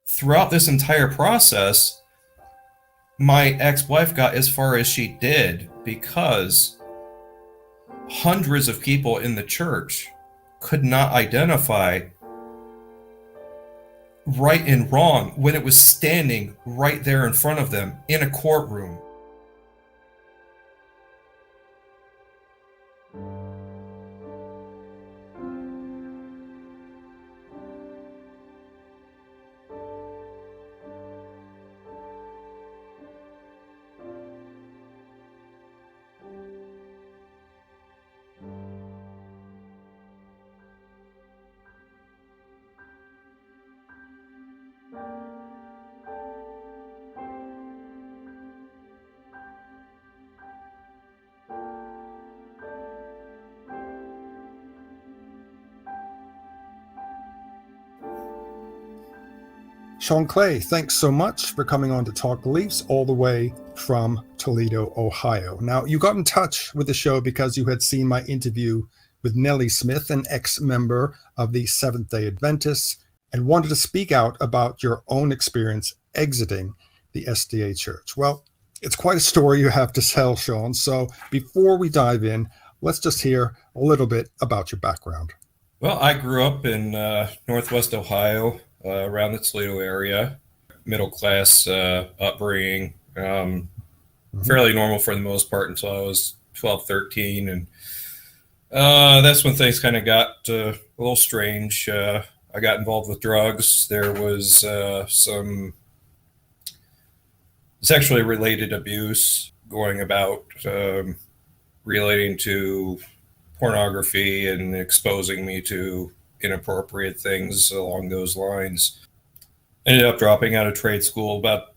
Throughout this entire process, my ex-wife got as far as she did because hundreds of people in the church could not identify right and wrong when it was standing right there in front of them in a courtroom. Shawn Klay, thanks so much for coming on to Talk Beliefs all the way from Toledo, Ohio. Now, you got in touch with the show because you had seen my interview with Nellie Smith, an ex-member of the Seventh-day Adventist, and wanted to speak out about your own experience exiting the SDA Church. Well, it's quite a story you have to tell, Shawn. So before we dive in, let's just hear a little bit about your background. Well, I grew up in Northwest Ohio, around the Toledo area, middle class upbringing, fairly normal for the most part until I was 12, 13. And that's when things kind of got a little strange. I got involved with drugs. There was some sexually related abuse going about, relating to pornography and exposing me to inappropriate things along those lines. Ended up dropping out of trade school about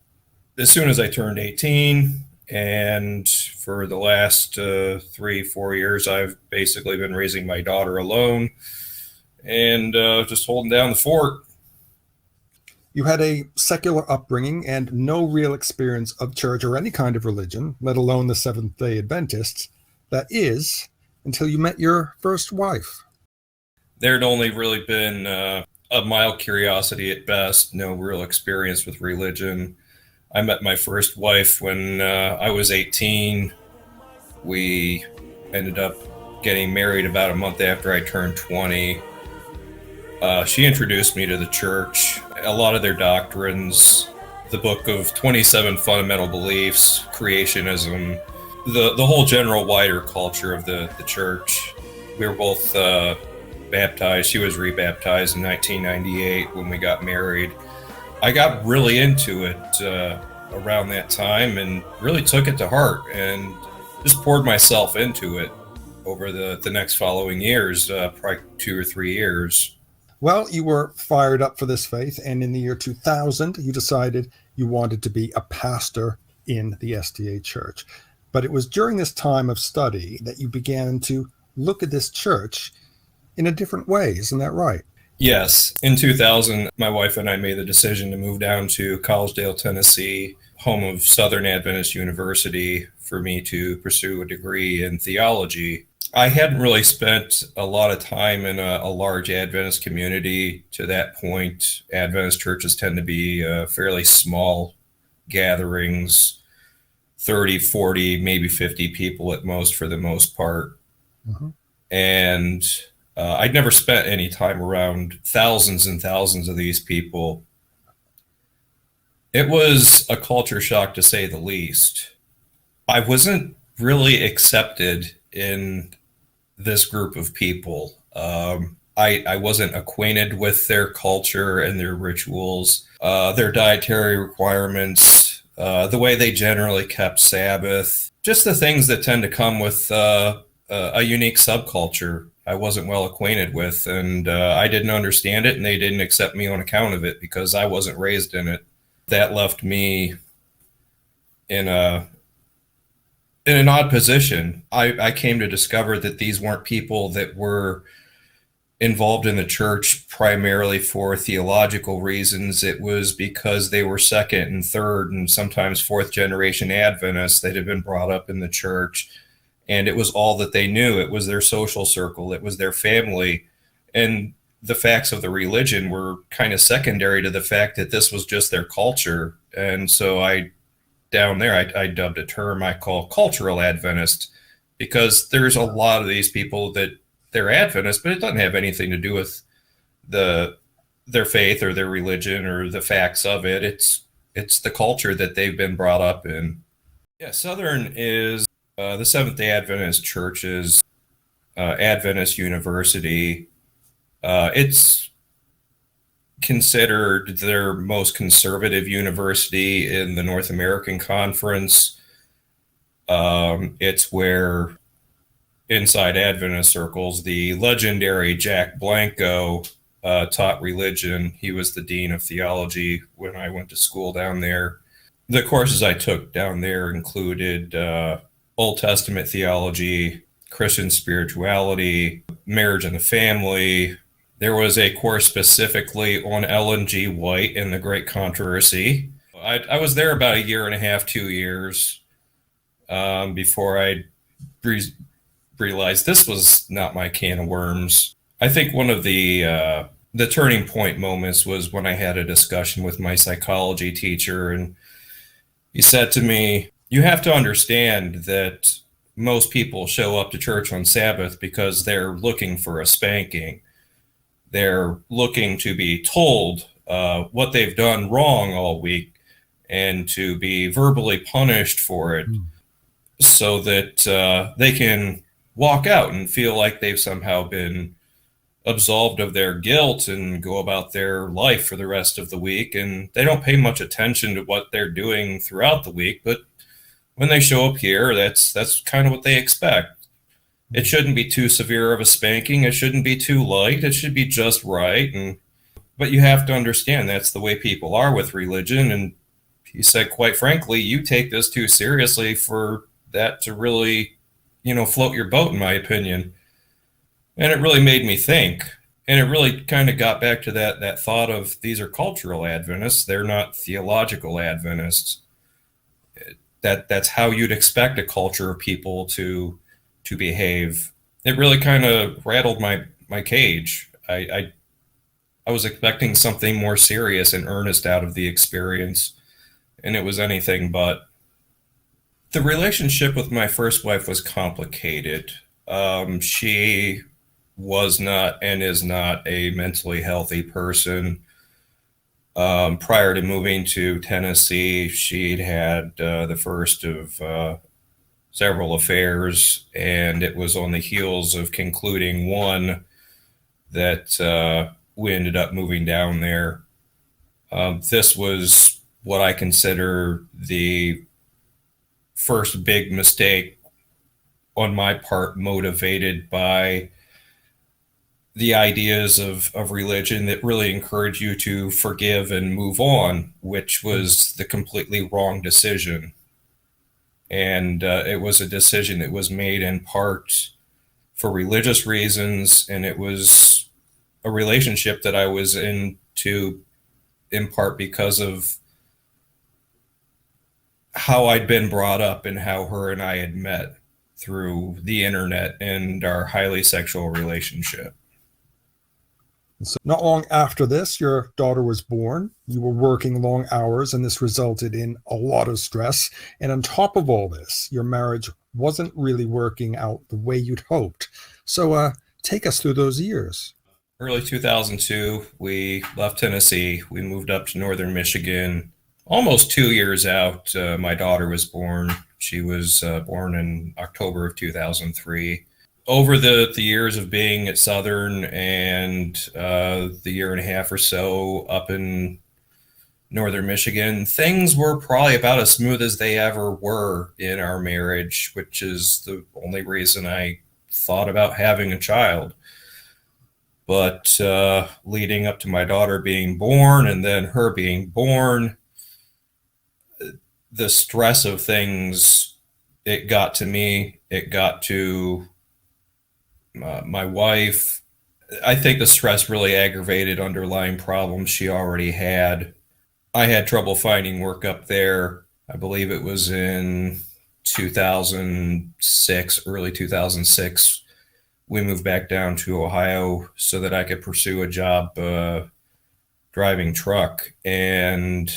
as soon as I turned 18. And for the last 3-4 years, I've basically been raising my daughter alone and just holding down the fort. You had a secular upbringing and no real experience of church or any kind of religion, let alone the Seventh-day Adventists. That is, until you met your first wife. There'd only really been a mild curiosity at best, no real experience with religion. I met my first wife when I was 18. We ended up getting married about a month after I turned 20. She introduced me to the church, a lot of their doctrines, the book of 27 fundamental beliefs, creationism, the whole general wider culture of the church. We were both baptized. She was rebaptized in 1998 when we got married. I got really into it around that time and really took it to heart and just poured myself into it over the next following years, probably 2 or 3 years. Well, you were fired up for this faith, and in the year 2000, you decided you wanted to be a pastor in the SDA Church. But it was during this time of study that you began to look at this church in a different way. Isn't that right? Yes. In 2000, my wife and I made the decision to move down to Collegedale, Tennessee, home of Southern Adventist University, for me to pursue a degree in theology. I hadn't really spent a lot of time in a large Adventist community to that point. Adventist churches tend to be fairly small gatherings, 30, 40, maybe 50 people at most for the most part. Mm-hmm. And I'd never spent any time around thousands and thousands of these people. It was a culture shock, to say the least. I wasn't really accepted in this group of people. I wasn't acquainted with their culture and their rituals, their dietary requirements, the way they generally kept Sabbath, just the things that tend to come with a unique subculture I wasn't well acquainted with, and I didn't understand it, and they didn't accept me on account of it because I wasn't raised in it. That left me in an odd position. I came to discover that these weren't people that were involved in the church primarily for theological reasons. It was because they were second and third and sometimes fourth generation Adventists that had been brought up in the church. And it was all that they knew. It was their social circle. It was their family. And the facts of the religion were kind of secondary to the fact that this was just their culture. And so down there, I dubbed a term I call cultural Adventist, because there's a lot of these people that they're Adventist, but it doesn't have anything to do with their faith or their religion or the facts of it. It's the culture that they've been brought up in. Yeah, Southern is the Seventh-day Adventist Church's Adventist University. It's considered their most conservative university in the North American Conference. It's where, inside Adventist circles, the legendary Jack Blanco taught religion. He was the dean of theology when I went to school down there. The courses I took down there included Old Testament theology, Christian spirituality, marriage and the family. There was a course specifically on Ellen G. White and the Great Controversy. I was there about a year and a half, 2 years, before I realized this was not my can of worms. I think one of the turning point moments was when I had a discussion with my psychology teacher, and he said to me, "You have to understand that most people show up to church on Sabbath because they're looking for a spanking. They're looking to be told what they've done wrong all week and to be verbally punished for it, so that they can walk out and feel like they've somehow been absolved of their guilt and go about their life for the rest of the week. And they don't pay much attention to what they're doing throughout the week, but when they show up here, that's kind of what they expect. It shouldn't be too severe of a spanking. It shouldn't be too light. It should be just right. But you have to understand that's the way people are with religion." And he said, "Quite frankly, you take this too seriously for that to really, float your boat, in my opinion." And it really made me think. And it really kind of got back to that thought of, these are cultural Adventists. They're not theological Adventists. That's how you'd expect a culture of people to behave. It really kind of rattled my cage. I was expecting something more serious and earnest out of the experience, and it was anything but. The relationship with my first wife was complicated. She was not and is not a mentally healthy person. Prior to moving to Tennessee, she'd had the first of several affairs, and it was on the heels of concluding one that we ended up moving down there. This was what I consider the first big mistake on my part, motivated by the ideas of religion that really encourage you to forgive and move on, which was the completely wrong decision. And it was a decision that was made in part for religious reasons, and it was a relationship that I was into in part because of how I'd been brought up and how her and I had met through the internet and our highly sexual relationship. So not long after this, your daughter was born. You were working long hours, and this resulted in a lot of stress. And on top of all this, your marriage wasn't really working out the way you'd hoped. So take us through those years. Early 2002, we left Tennessee. We moved up to northern Michigan. Almost 2 years out, my daughter was born. She was born in October of 2003. Over the years of being at Southern and the year and a half or so up in northern Michigan, things were probably about as smooth as they ever were in our marriage, which is the only reason I thought about having a child. But leading up to my daughter being born and then her being born, the stress of things, it got to me, it got to my wife. I think the stress really aggravated underlying problems she already had. I had trouble finding work up there. I believe it was in 2006, early 2006, we moved back down to Ohio so that I could pursue a job driving truck. And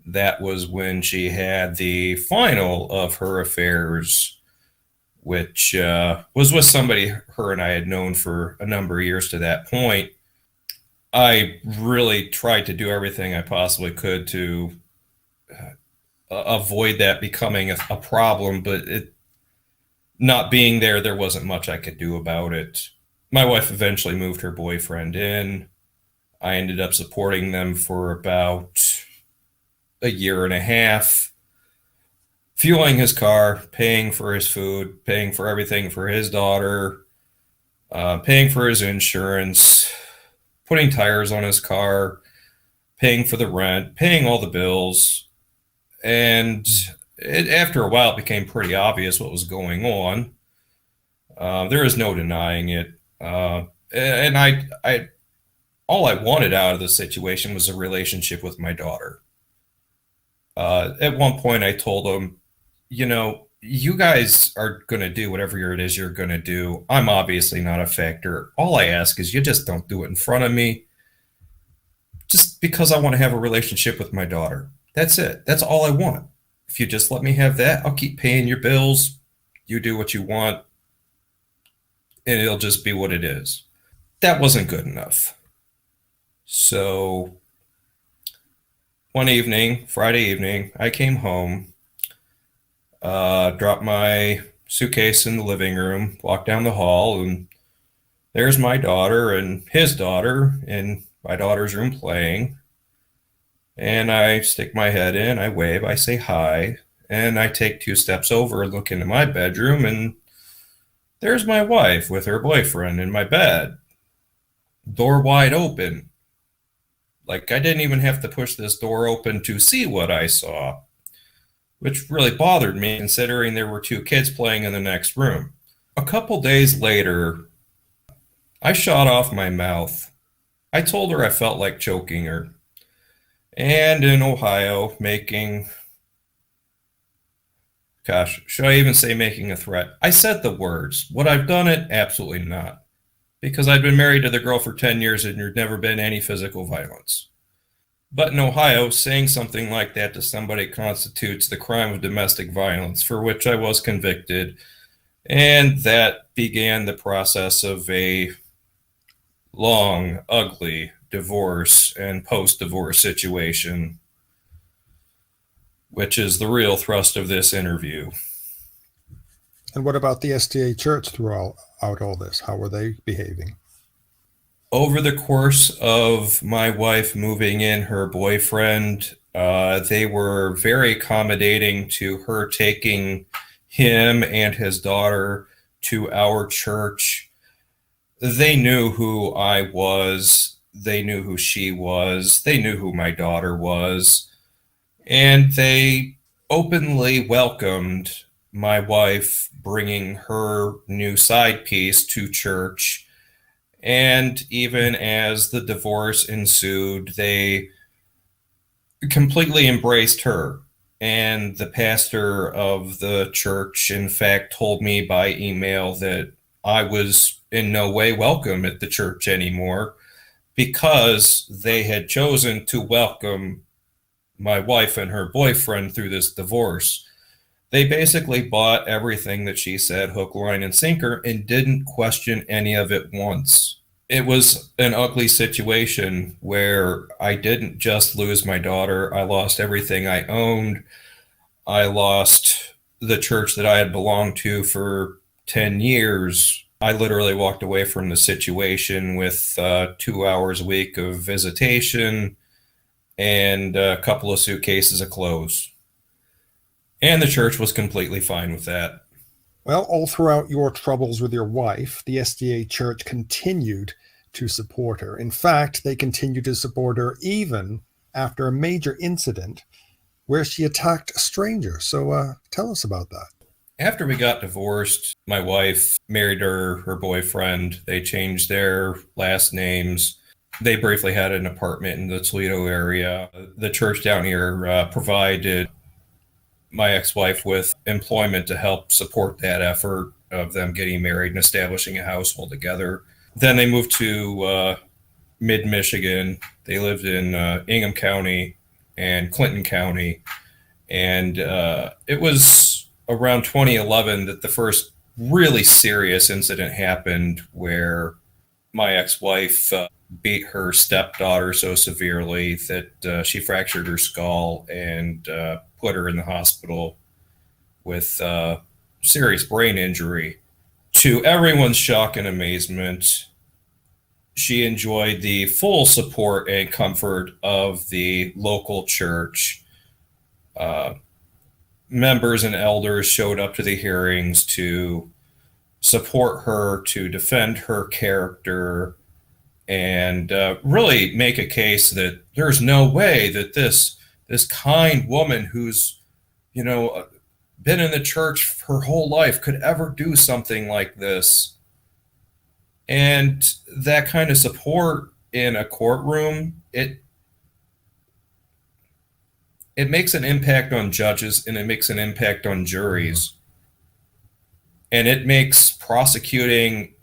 that was when she had the final of her affairs, which was with somebody her and I had known for a number of years to that point. I really tried to do everything I possibly could to avoid that becoming a problem, but it not being there wasn't much I could do about it. My wife eventually moved her boyfriend in. I ended up supporting them for about a year and a half, fueling his car, paying for his food, paying for everything for his daughter, paying for his insurance, putting tires on his car, paying for the rent, paying all the bills. And after a while, it became pretty obvious what was going on. There is no denying it. And I all I wanted out of the situation was a relationship with my daughter. At one point, I told him, you guys are going to do whatever it is you're going to do. I'm obviously not a factor. All I ask is you just don't do it in front of me, just because I want to have a relationship with my daughter. That's it. That's all I want. If you just let me have that, I'll keep paying your bills. You do what you want, and it'll just be what it is. That wasn't good enough. So one evening, Friday evening, I came home, dropped my suitcase in the living room, walked down the hall, and there's my daughter and his daughter in my daughter's room playing. And I stick my head in, I wave, I say hi, and I take 2 steps over and look into my bedroom, and there's my wife with her boyfriend in my bed, door wide open. Like, I didn't even have to push this door open to see what I saw, which really bothered me considering there were 2 kids playing in the next room. A couple days later, I shot off my mouth. I told her I felt like choking her. And in Ohio, should I even say making a threat? I said the words. Would I've done it? Absolutely not. Because I'd been married to the girl for 10 years and there'd never been any physical violence. But in Ohio, saying something like that to somebody constitutes the crime of domestic violence, for which I was convicted. And that began the process of a long, ugly divorce and post-divorce situation, which is the real thrust of this interview. And what about the SDA church throughout all this? How were they behaving? Over the course of my wife moving in her boyfriend, they were very accommodating to her taking him and his daughter to our church. They knew who I was. They knew who she was. They knew who my daughter was. And they openly welcomed my wife bringing her new side piece to church. And even as the divorce ensued, they completely embraced her. And the pastor of the church, in fact, told me by email that I was in no way welcome at the church anymore because they had chosen to welcome my wife and her boyfriend through this divorce. They basically bought everything that she said, hook, line, and sinker, and didn't question any of it once. It was an ugly situation where I didn't just lose my daughter. I lost everything I owned. I lost the church that I had belonged to for 10 years. I literally walked away from the situation with 2 hours a week of visitation and a couple of suitcases of clothes. And the church was completely fine with that. Well, all throughout your troubles with your wife, the SDA church continued to support her. In fact, they continued to support her even after a major incident where she attacked a stranger. So tell us about that. After we got divorced, my wife married her boyfriend. They changed their last names. They briefly had an apartment in the Toledo area. The church down here provided my ex-wife with employment to help support that effort. of them getting married and establishing a household together. Then they moved to mid-Michigan. They lived in Ingham County and Clinton County. And it was around 2011 that the first really serious incident happened where my ex-wife beat her stepdaughter so severely that she fractured her skull and put her in the hospital with serious brain injury. To everyone's shock and amazement, she enjoyed the full support and comfort of the local church. Members and elders showed up to the hearings to support her, to defend her character, and really make a case that there's no way that this kind woman who's, been in the church her whole life could ever do something like this. And that kind of support in a courtroom, it makes an impact on judges, and it makes an impact on juries. And it makes prosecuting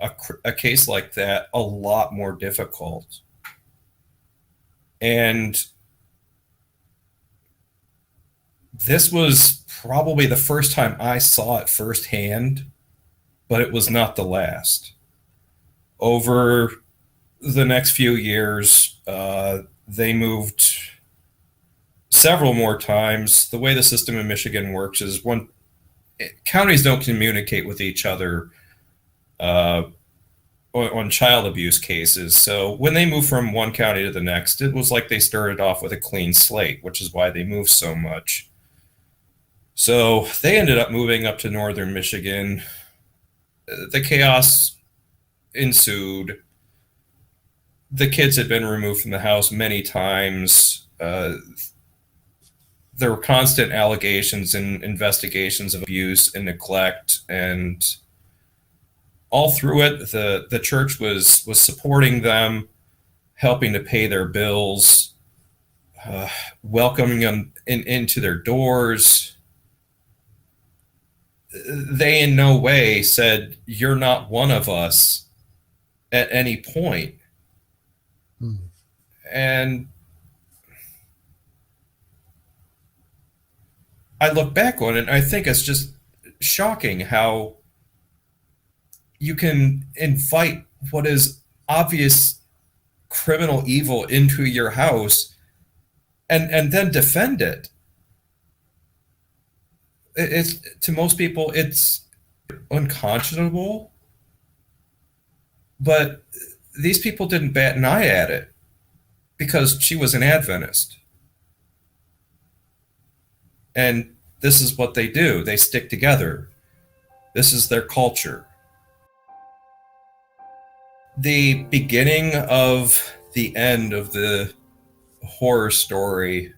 a case like that a lot more difficult. And this was probably the first time I saw it firsthand, but it was not the last. Over the next few years, they moved several more times. The way the system in Michigan works is counties don't communicate with each other on child abuse cases. So when they moved from one county to the next, it was like they started off with a clean slate, which is why they moved so much. So they ended up moving up to northern Michigan. The chaos ensued. The kids had been removed from the house many times. There were constant allegations and investigations of abuse and neglect, and all through it, the church was supporting them, helping to pay their bills, welcoming them into their doors. They in no way said, "You're not one of us," at any point. And I look back on it and I think it's just shocking how you can invite what is obvious criminal evil into your house and then defend it. It's, to most people, it's unconscionable, but these people didn't bat an eye at it because she was an Adventist. And this is what they do. They stick together. This is their culture. The beginning of the end of the horror story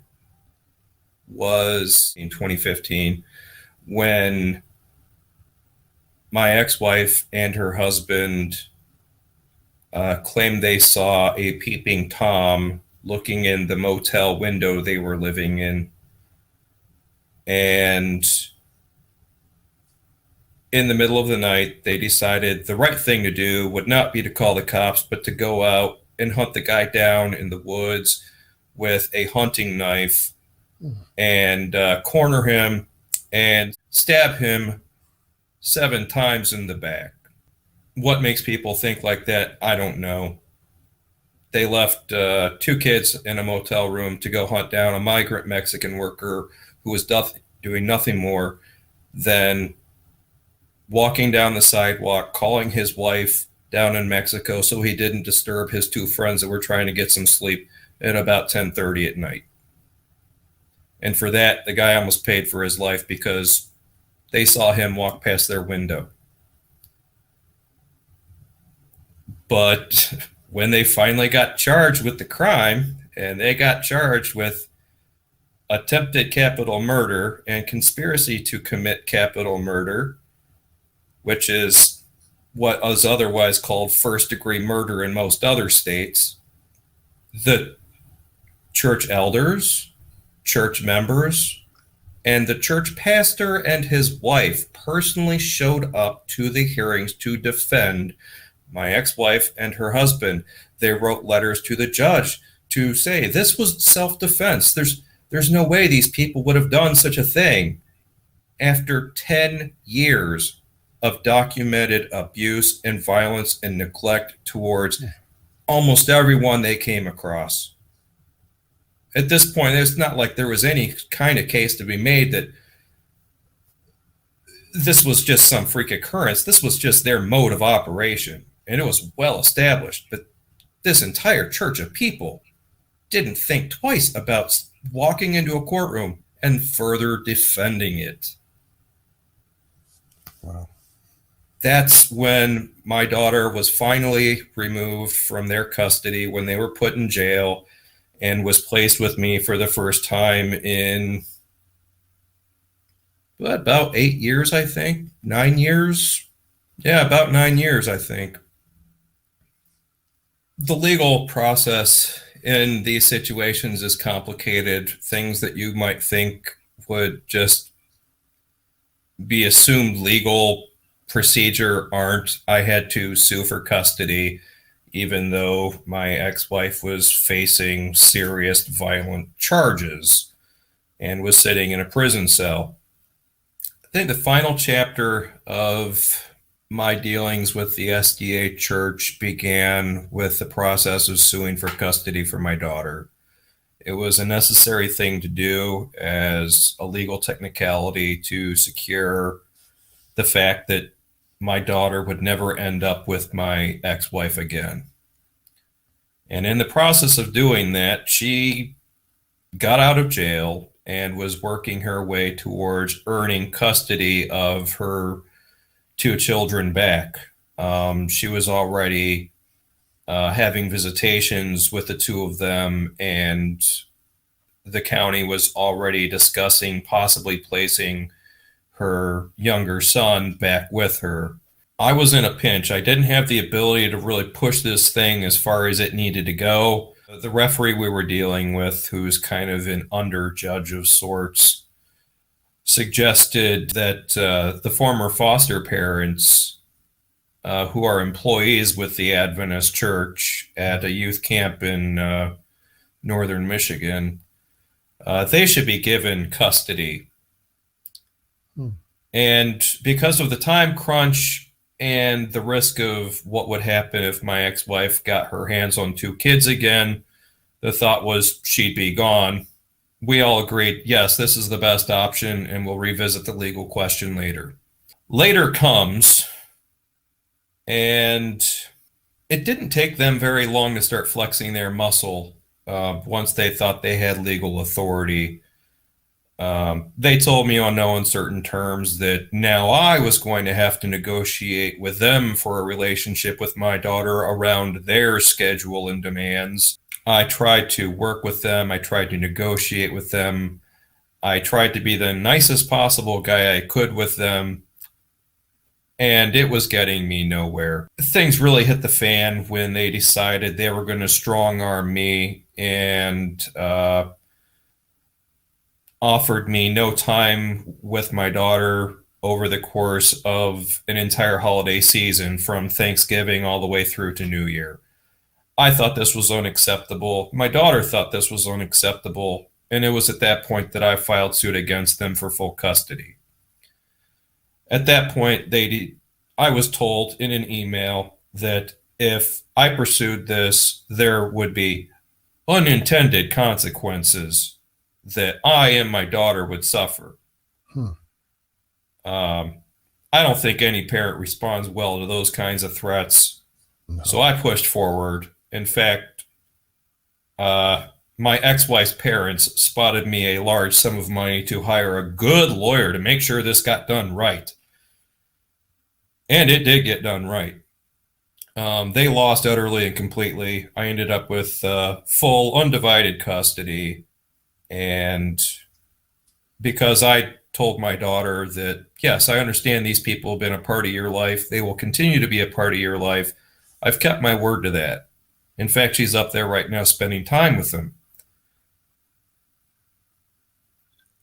was in 2015 when my ex-wife and her husband claimed they saw a peeping Tom looking in the motel window they were living in. And in the middle of the night, they decided the right thing to do would not be to call the cops, but to go out and hunt the guy down in the woods with a hunting knife and corner him and stab him 7 times in the back. What makes people think like that? I don't know. They left 2 kids in a motel room to go hunt down a migrant Mexican worker who was doing nothing more than walking down the sidewalk, calling his wife down in Mexico so he didn't disturb his 2 friends that were trying to get some sleep at about 10:30 at night. And for that, the guy almost paid for his life because they saw him walk past their window. But when they finally got charged with the crime, and they got charged with attempted capital murder and conspiracy to commit capital murder, which is what is otherwise called first-degree murder in most other states, the church elders, church members, And the church pastor and his wife personally showed up to the hearings to defend my ex-wife and her husband. They wrote letters to the judge to say this was self-defense. There's no way these people would have done such a thing. After 10 years of documented abuse and violence and neglect towards almost everyone they came across. At this point, it's not like there was any kind of case to be made that this was just some freak occurrence. This was just their mode of operation, and it was well established. But this entire church of people didn't think twice about walking into a courtroom and further defending it. Wow. That's when my daughter was finally removed from their custody, when they were put in jail, and was placed with me for the first time in about 8 years, I think. 9 years? Yeah, about 9 years, I think. The legal process in these situations is complicated. Things that you might think would just be assumed legal procedure aren't. I had to sue for custody, even though my ex-wife was facing serious violent charges and was sitting in a prison cell. I think the final chapter of my dealings with the SDA church began with the process of suing for custody for my daughter. It was a necessary thing to do as a legal technicality to secure the fact that my daughter would never end up with my ex-wife again. And in the process of doing that, she got out of jail and was working her way towards earning custody of her 2 children back. She was already having visitations with the 2 of them, and the county was already discussing possibly placing her younger son back with her. I was in a pinch. I didn't have the ability to really push this thing as far as it needed to go. The referee we were dealing with, who's kind of an under judge of sorts, suggested that the former foster parents, who are employees with the Adventist church at a youth camp in northern Michigan, they should be given custody. And because of the time crunch and the risk of what would happen if my ex-wife got her hands on 2 kids again, the thought was she'd be gone. We all agreed, yes, this is the best option, and we'll revisit the legal question later. Later comes, and it didn't take them very long to start flexing their muscle once they thought they had legal authority. They told me on no uncertain terms that now I was going to have to negotiate with them for a relationship with my daughter around their schedule and demands. I tried to work with them. I tried to negotiate with them. I tried to be the nicest possible guy I could with them. And it was getting me nowhere. Things really hit the fan when they decided they were going to strong arm me and offered me no time with my daughter over the course of an entire holiday season, from Thanksgiving all the way through to New Year. I thought this was unacceptable. My daughter thought this was unacceptable. And it was at that point that I filed suit against them for full custody. At that point, I was told in an email that if I pursued this, there would be unintended consequences that I and my daughter would suffer. I don't think any parent responds well to those kinds of threats. No. So I pushed forward. In fact, my ex-wife's parents spotted me a large sum of money to hire a good lawyer to make sure this got done right. And it did get done right. They lost utterly and completely. I ended up with full, undivided custody. And because I told my daughter that, yes, I understand these people have been a part of your life. They will continue to be a part of your life. I've kept my word to that. In fact, she's up there right now spending time with them.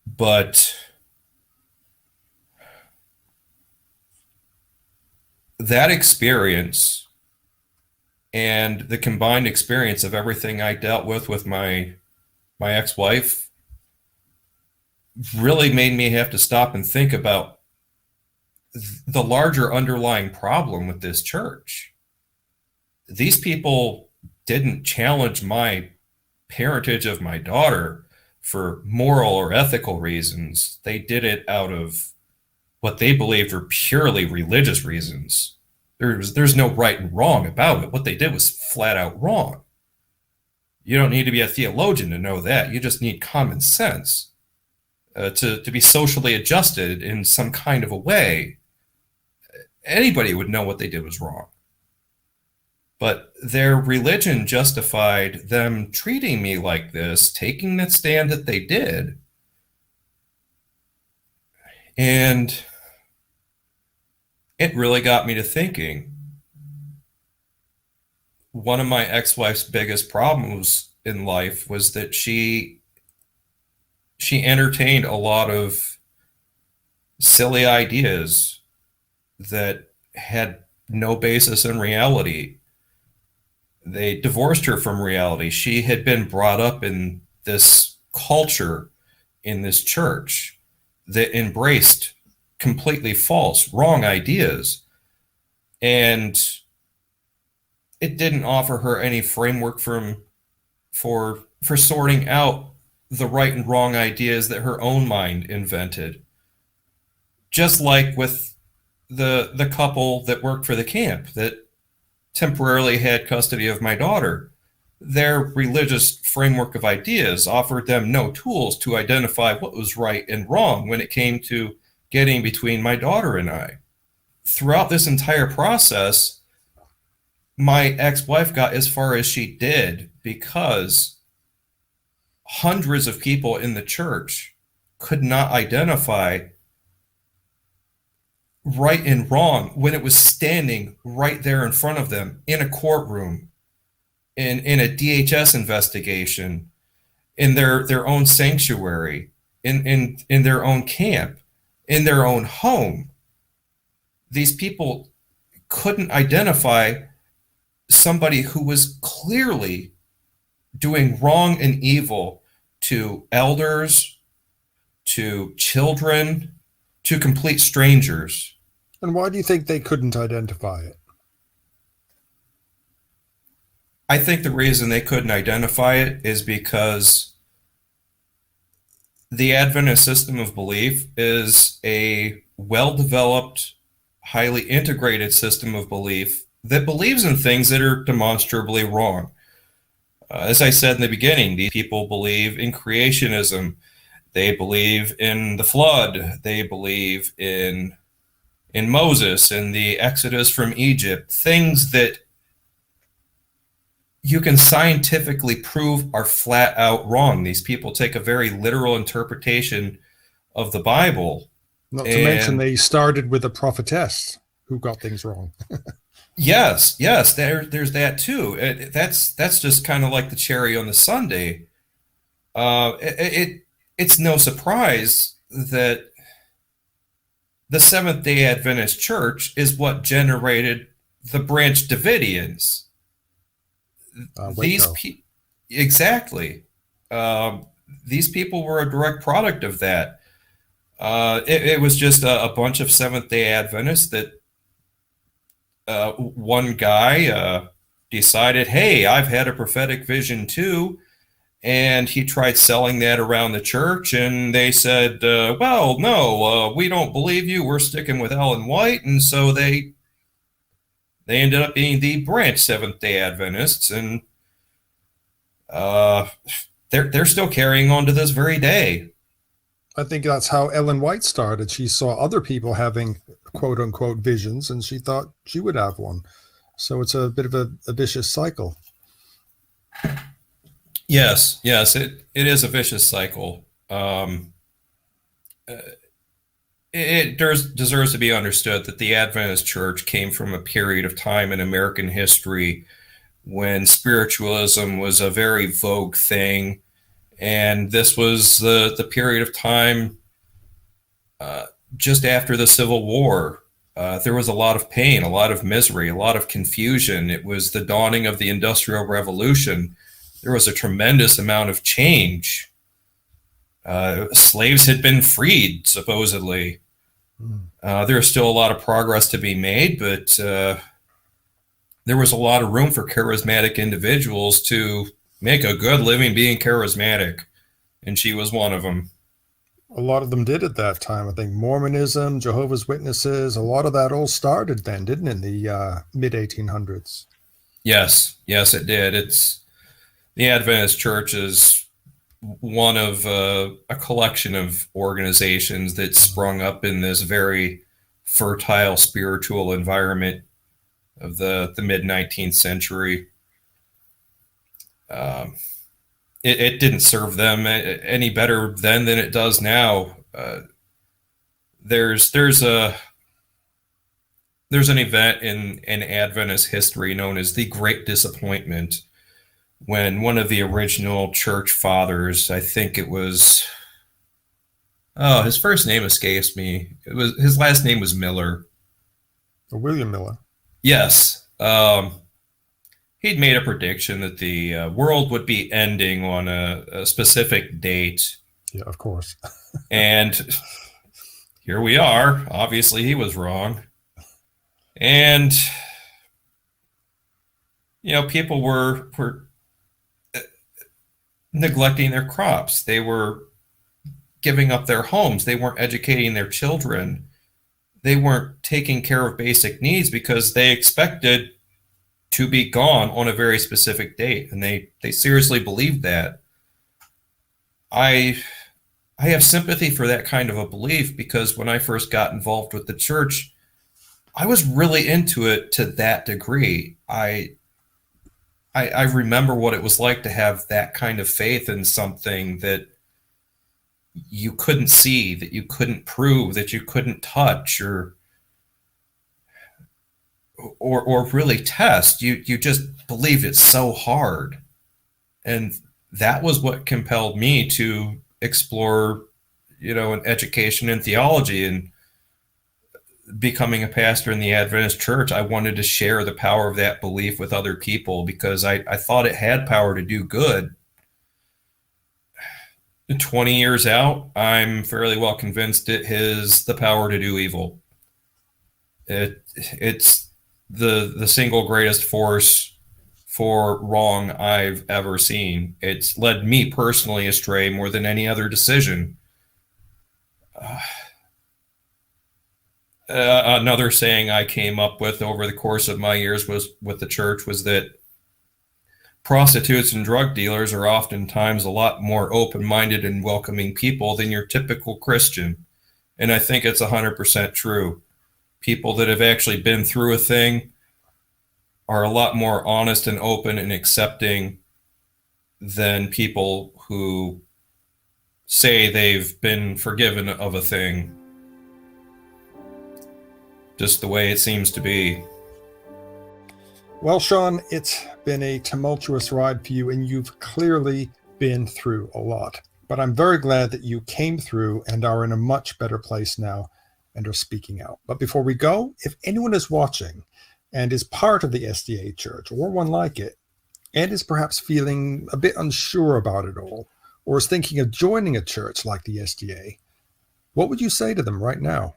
But that experience and the combined experience of everything I dealt with my ex-wife really made me have to stop and think about the larger underlying problem with this church. These people didn't challenge my parentage of my daughter for moral or ethical reasons. They did it out of what they believed were purely religious reasons. There's no right and wrong about it. What they did was flat out wrong. You don't need to be a theologian to know that. You just need common sense to be socially adjusted in some kind of a way. Anybody would know what they did was wrong. But their religion justified them treating me like this, taking the stand that they did. And it really got me to thinking. One of my ex-wife's biggest problems in life was that she entertained a lot of silly ideas that had no basis in reality. They divorced her from reality. She had been brought up in this culture, in this church, that embraced completely false, wrong ideas. And it didn't offer her any framework for sorting out the right and wrong ideas that her own mind invented. Just like with the couple that worked for the camp that temporarily had custody of my daughter. Their religious framework of ideas offered them no tools to identify what was right and wrong when it came to getting between my daughter and I. Throughout this entire process, my ex-wife got as far as she did because hundreds of people in the church could not identify right and wrong when it was standing right there in front of them in a courtroom, in a DHS investigation, in their own sanctuary, in their own camp, in their own home. These people couldn't identify somebody who was clearly doing wrong and evil to elders, to children, to complete strangers. And why do you think they couldn't identify it? I think the reason they couldn't identify it is because the Adventist system of belief is a well-developed, highly integrated system of belief that believes in things that are demonstrably wrong. As I said in the beginning, these people believe in creationism. They believe in the flood. They believe in Moses and the Exodus from Egypt, things that you can scientifically prove are flat out wrong. These people take a very literal interpretation of the Bible. Not to mention they started with a prophetess who got things wrong. Yes, there's that too. That's just kind of like the cherry on the sundae. It's no surprise that the Seventh-day Adventist Church is what generated the Branch Davidians. Exactly. These people were a direct product of that. It was just a bunch of Seventh-day Adventists that one guy decided, hey, I've had a prophetic vision too. And he tried selling that around the church, and they said, well, no, we don't believe you. We're sticking with Ellen White. And so they ended up being the Branch Seventh-day Adventists, and they're still carrying on to this very day. I think that's how Ellen White started. She saw other people having quote-unquote visions, and she thought she would have one. So it's a bit of a vicious cycle. Yes, it is a vicious cycle. It deserves to be understood that the Adventist Church came from a period of time in American history when spiritualism was a very vogue thing, and this was the period of time just after the Civil War. There was a lot of pain, a lot of misery, a lot of confusion. It was the dawning of the Industrial Revolution. There was a tremendous amount of change. Slaves had been freed, supposedly. There was still a lot of progress to be made, but there was a lot of room for charismatic individuals to make a good living being charismatic, and she was one of them. A lot of them did at that time. I think Mormonism, Jehovah's Witnesses, a lot of that all started then, didn't it, in the mid-1800s? Yes, it did. The Adventist Church is one of a collection of organizations that sprung up in this very fertile spiritual environment of the mid-19th century. It didn't serve them any better then than it does now. There's an event in Adventist history known as the Great Disappointment, when one of the original church fathers, I think it was, his first name escapes me. His last name was Miller. William Miller. Yes. He'd made a prediction that the world would be ending on a specific date. Yeah, of course. And here we are. Obviously, he was wrong. And, people were neglecting their crops. They were giving up their homes. They weren't educating their children. They weren't taking care of basic needs because they expected to be gone on a very specific date. And they seriously believed that. I have sympathy for that kind of a belief, because when I first got involved with the church, I was really into it to that degree. I remember what it was like to have that kind of faith in something that you couldn't see, that you couldn't prove, that you couldn't touch or really test. You just believed it so hard. And that was what compelled me to explore, an education in theology and becoming a pastor in the Adventist church. I wanted to share the power of that belief with other people because I thought it had power to do good. 20 years out, I'm fairly well convinced it has the power to do evil. It's the single greatest force for wrong I've ever seen. It's led me personally astray more than any other decision. Another saying I came up with over the course of my years with the church was that prostitutes and drug dealers are oftentimes a lot more open-minded and welcoming people than your typical Christian. And I think it's 100% true. People that have actually been through a thing are a lot more honest and open and accepting than people who say they've been forgiven of a thing. Just the way it seems to be. Well, Sean, it's been a tumultuous ride for you, and you've clearly been through a lot. But I'm very glad that you came through and are in a much better place now and are speaking out. But before we go, if anyone is watching and is part of the SDA Church or one like it, and is perhaps feeling a bit unsure about it all, or is thinking of joining a church like the SDA, what would you say to them right now?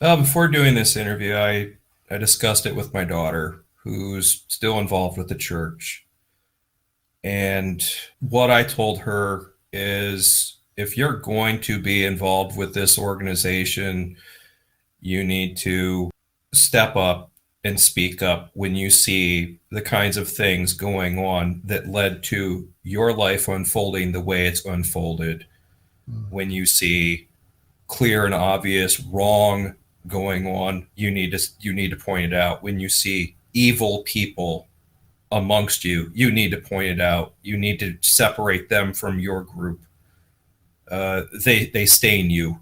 Before doing this interview, I discussed it with my daughter, who's still involved with the church. And what I told her is, if you're going to be involved with this organization, you need to step up and speak up when you see the kinds of things going on that led to your life unfolding the way it's unfolded. When you see clear and obvious wrong going on, you need to point it out. When you see evil people amongst you, you need to point it out. You need to separate them from your group. They stain you.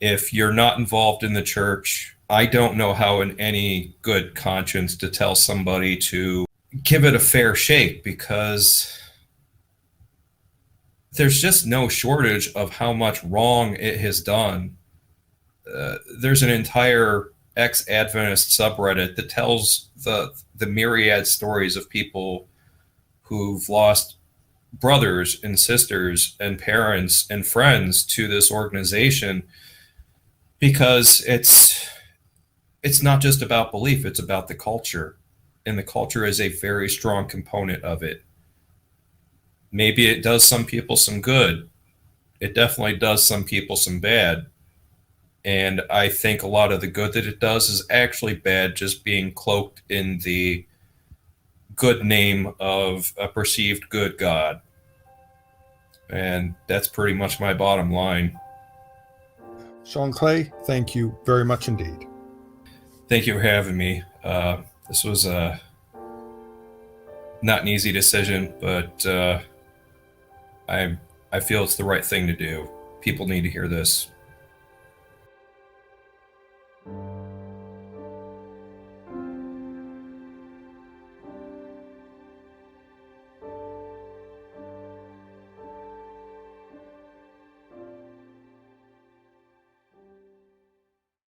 If you're not involved in the church, I don't know how in any good conscience to tell somebody to give it a fair shake, because there's just no shortage of how much wrong it has done. there's an entire ex-Adventist subreddit that tells the myriad stories of people who've lost brothers and sisters and parents and friends to this organization, because it's not just about belief, it's about the culture, and the culture is a very strong component of it. Maybe it does some people some good. It definitely does some people some bad. And I think a lot of the good that it does is actually bad, just being cloaked in the good name of a perceived good God. And that's pretty much my bottom line. Sean Clay, thank you very much indeed. Thank you for having me. This was not an easy decision, but I feel it's the right thing to do. People need to hear this.